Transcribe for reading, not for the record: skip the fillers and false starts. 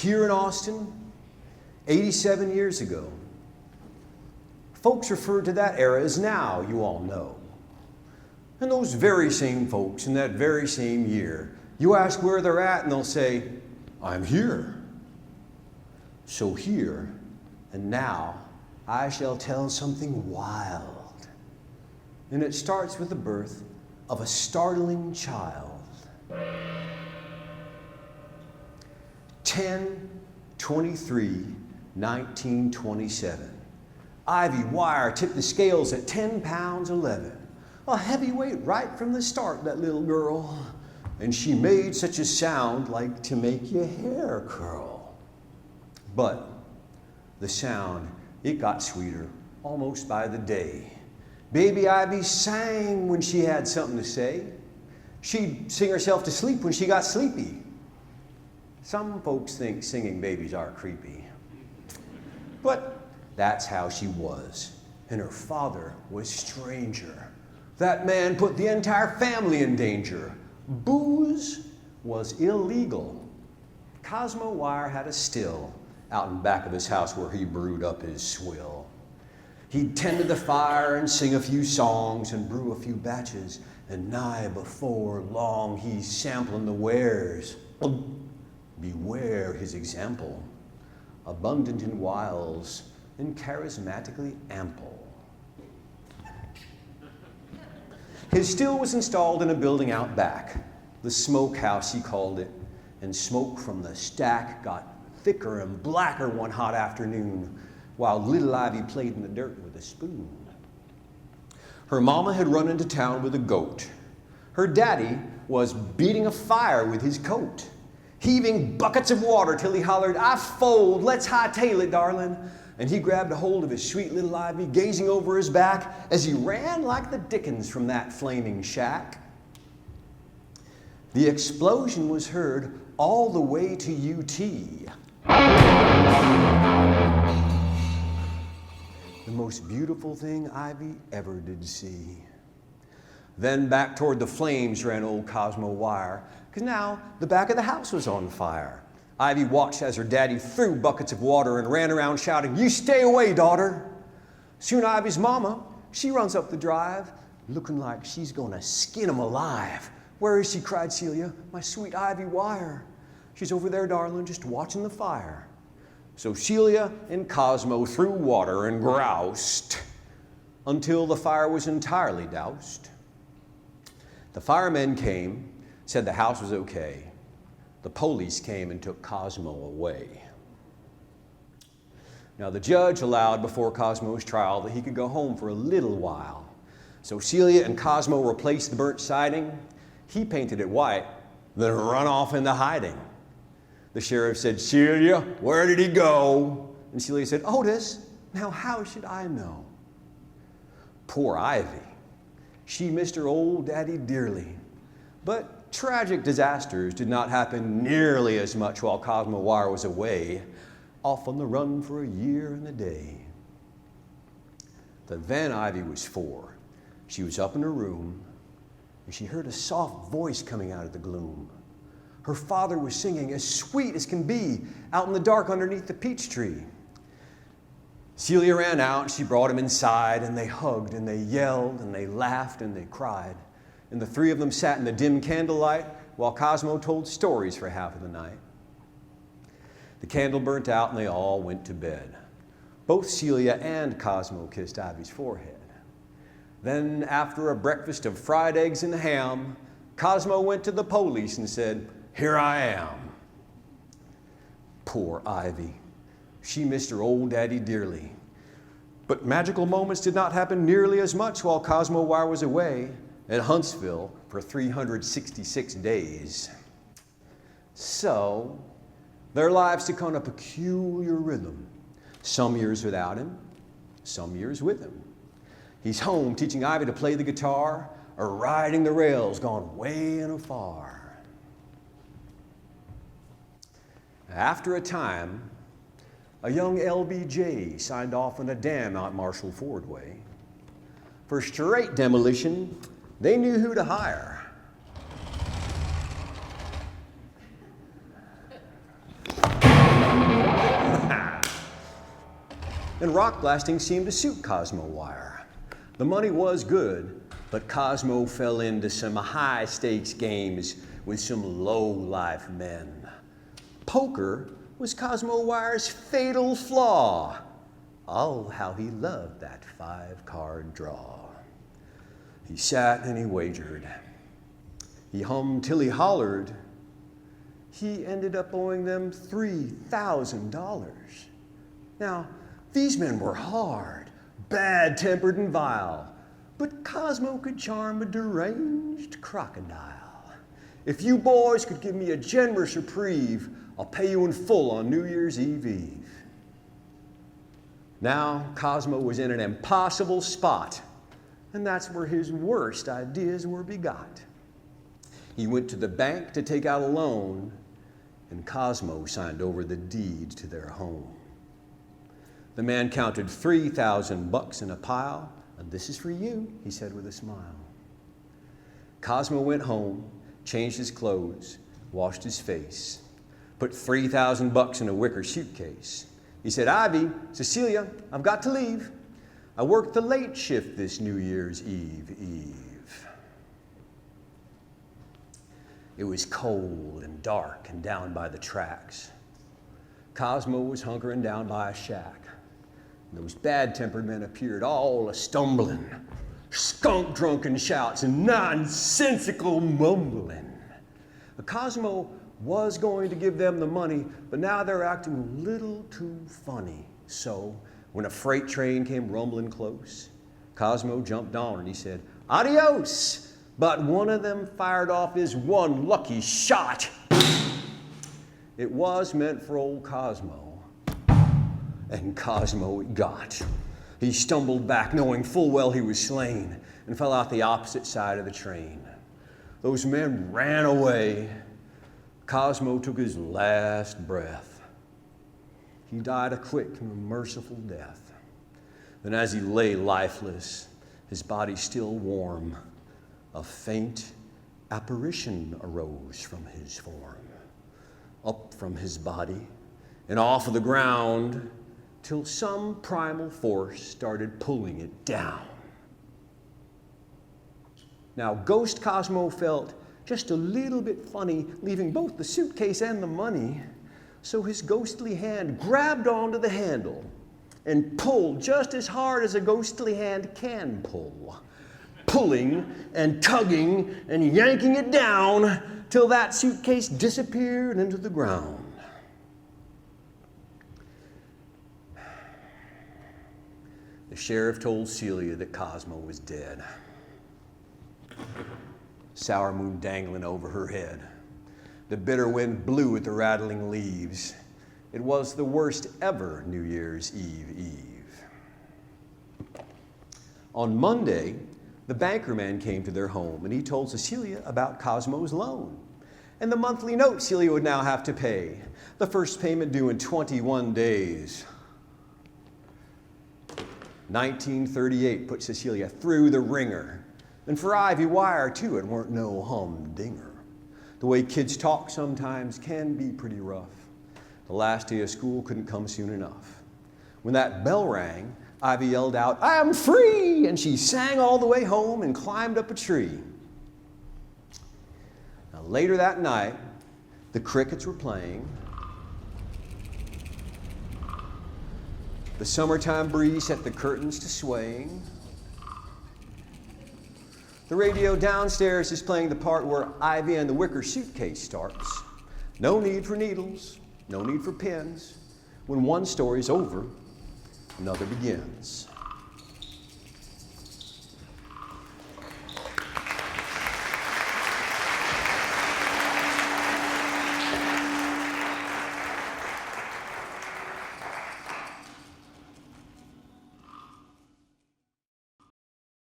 here in Austin 87 years ago. Folks referred to that era as now, you all know. And those very same folks in that very same year, you ask where they're at and they'll say, I'm here. So here and now, I shall tell something wild. And it starts with the birth of a startling child. 10/23/1927. Ivy Wire tipped the scales at 10 pounds 11. A heavyweight right from the start, that little girl. And she made such a sound like to make your hair curl. But the sound, it got sweeter almost by the day. Baby Ivy sang when she had something to say. She'd sing herself to sleep when she got sleepy. Some folks think singing babies are creepy. But that's how she was. And her father was stranger. That man put the entire family in danger. Booze was illegal. Cosmo Wire had a still out in back of his house where he brewed up his swill. He'd tend to the fire and sing a few songs and brew a few batches, and nigh before long he's sampling the wares. Beware his example, abundant in wiles and charismatically ample. His still was installed in a building out back, the smokehouse he called it, and smoke from the stack got thicker and blacker one hot afternoon while little Ivy played in the dirt with a spoon. Her mama had run into town with a goat. Her daddy was beating a fire with his coat, heaving buckets of water till he hollered, I fold, let's hightail it, darling. And he grabbed a hold of his sweet little Ivy, gazing over his back as he ran like the dickens from that flaming shack. The explosion was heard all the way to UT. The most beautiful thing Ivy ever did see. Then back toward the flames ran old Cosmo Wire, because now the back of the house was on fire. Ivy watched as her daddy threw buckets of water and ran around shouting, you stay away, daughter. Soon Ivy's mama, she runs up the drive, looking like she's gonna skin him alive. Where is she, cried Celia, my sweet Ivy Wire? She's over there, darling, just watching the fire. So Celia and Cosmo threw water and groused until the fire was entirely doused. The firemen came, said the house was okay. The police came and took Cosmo away. Now the judge allowed before Cosmo's trial that he could go home for a little while. So Celia and Cosmo replaced the burnt siding. He painted it white, then run off into hiding. The sheriff said, Celia, where did he go? And Celia said, Otis, now how should I know? Poor Ivy. She missed her old daddy dearly. But tragic disasters did not happen nearly as much while Cosmo Wire was away, off on the run for a year and a day. But then Ivy was 4. She was up in her room, and she heard a soft voice coming out of the gloom. Her father was singing as sweet as can be out in the dark underneath the peach tree. Celia ran out, and she brought him inside, and they hugged, and they yelled, and they laughed, and they cried. And the 3 of them sat in the dim candlelight while Cosmo told stories for half of the night. The candle burnt out and they all went to bed. Both Celia and Cosmo kissed Ivy's forehead. Then, after a breakfast of fried eggs and ham, Cosmo went to the police and said, here I am. Poor Ivy. She missed her old daddy dearly. But magical moments did not happen nearly as much while Cosmo Wire was away at Huntsville for 366 days. So, their lives took on a peculiar rhythm. Some years without him, some years with him. He's home teaching Ivy to play the guitar or riding the rails gone way and afar. After a time, a young LBJ signed off on a dam out Marshall Ford Way. For straight demolition, they knew who to hire. and rock blasting seemed to suit Cosmo Wire. The money was good, but Cosmo fell into some high-stakes games with some low-life men. Poker was Cosmo Wire's fatal flaw. Oh, how he loved that 5-card draw. He sat and he wagered. He hummed till he hollered. He ended up owing them $3,000. Now, these men were hard, bad-tempered and vile, but Cosmo could charm a deranged crocodile. If you boys could give me a generous reprieve, I'll pay you in full on New Year's Eve. Now, Cosmo was in an impossible spot, and that's where his worst ideas were begot. He went to the bank to take out a loan, and Cosmo signed over the deed to their home. The man counted $3,000 in a pile, and this is for you, he said with a smile. Cosmo went home, changed his clothes, washed his face, put $3,000 in a wicker suitcase. He said, Ivy, Cecilia, I've got to leave. I worked the late shift this New Year's Eve. It was cold and dark and down by the tracks. Cosmo was hunkering down by a shack. And those bad-tempered men appeared all a-stumbling, skunk-drunken shouts and nonsensical mumbling. Cosmo was going to give them the money, but now they're acting a little too funny. So when a freight train came rumbling close, Cosmo jumped on and he said, adios! But one of them fired off his one lucky shot. It was meant for old Cosmo, and Cosmo it got. He stumbled back, knowing full well he was slain, and fell out the opposite side of the train. Those men ran away. Cosmo took his last breath. He died a quick and merciful death. Then as he lay lifeless, his body still warm, a faint apparition arose from his form, up from his body and off of the ground, till some primal force started pulling it down. Now, Ghost Cosmo felt just a little bit funny, leaving both the suitcase and the money, so his ghostly hand grabbed onto the handle and pulled just as hard as a ghostly hand can pull, pulling and tugging and yanking it down till that suitcase disappeared into the ground. The sheriff told Celia that Cosmo was dead. Sour moon dangling over her head. The bitter wind blew at the rattling leaves. It was the worst ever New Year's Eve. On Monday, the banker man came to their home and he told Cecilia about Cosmo's loan and the monthly note Celia would now have to pay, the first payment due in 21 days. 1938 put Cecilia through the ringer. And for Ivy Wire, too, it weren't no humdinger. The way kids talk sometimes can be pretty rough. The last day of school couldn't come soon enough. When that bell rang, Ivy yelled out, "I am free!" And she sang all the way home and climbed up a tree. Now, later that night, the crickets were playing. The summertime breeze set the curtains to swaying. The radio downstairs is playing the part where Ivy and the Wicker Suitcase starts. No need for needles, no need for pins. When one story's over, another begins.